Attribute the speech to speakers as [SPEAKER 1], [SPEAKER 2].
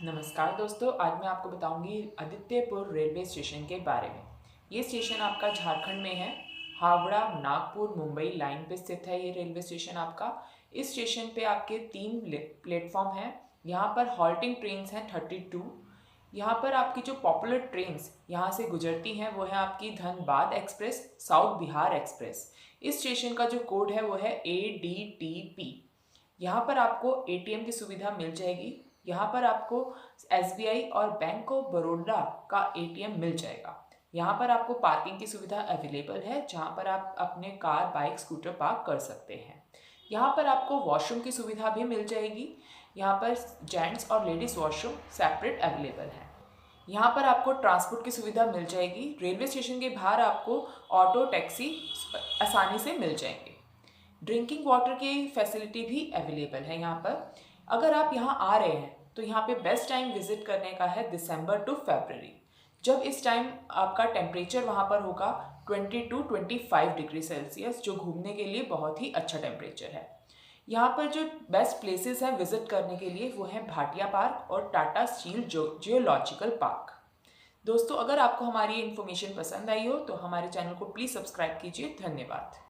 [SPEAKER 1] नमस्कार दोस्तों, आज मैं आपको बताऊंगी आदित्यपुर रेलवे स्टेशन के बारे में। ये स्टेशन आपका झारखंड में है। हावड़ा नागपुर मुंबई लाइन पे स्थित है ये रेलवे स्टेशन आपका। इस स्टेशन पे आपके 3 प्लेटफॉर्म हैं। यहाँ पर हॉल्टिंग ट्रेन्स हैं 32। यहाँ पर आपकी जो पॉपुलर ट्रेन्स यहाँ से गुजरती हैं वो है आपकी Dhanbad express, south Bihar express. इस स्टेशन का जो कोड है वो है ADTP। यहाँ पर आपको ATM की सुविधा मिल जाएगी। यहाँ पर आपको SBI और बैंक ऑफ बड़ौदा का ATM मिल जाएगा। यहाँ पर आपको पार्किंग की सुविधा अवेलेबल है, जहाँ पर आप अपने कार, बाइक, स्कूटर पार्क कर सकते हैं। यहाँ पर आपको वॉशरूम की सुविधा भी मिल जाएगी। यहाँ पर जेंट्स और लेडीज़ वॉशरूम सेपरेट अवेलेबल है। यहाँ पर आपको ट्रांसपोर्ट की सुविधा मिल जाएगी। रेलवे स्टेशन के बाहर आपको ऑटो, टैक्सी आसानी से मिल जाएंगे। ड्रिंकिंग वाटर की फैसिलिटी भी अवेलेबल है यहाँ पर। अगर आप यहाँ आ रहे हैं तो यहाँ पे बेस्ट टाइम विजिट करने का है दिसंबर टू फरवरी, जब इस टाइम आपका टेम्परेचर वहाँ पर होगा 20 to 25 डिग्री सेल्सियस, जो घूमने के लिए बहुत ही अच्छा टेम्परेचर है। यहाँ पर जो बेस्ट प्लेसेस हैं विजिट करने के लिए वो हैं भाटिया पार्क और टाटा स्टील जियोलॉजिकल पार्क। दोस्तों, अगर आपको हमारी इन्फॉर्मेशन पसंद आई हो तो हमारे चैनल को प्लीज़ सब्सक्राइब कीजिए। धन्यवाद।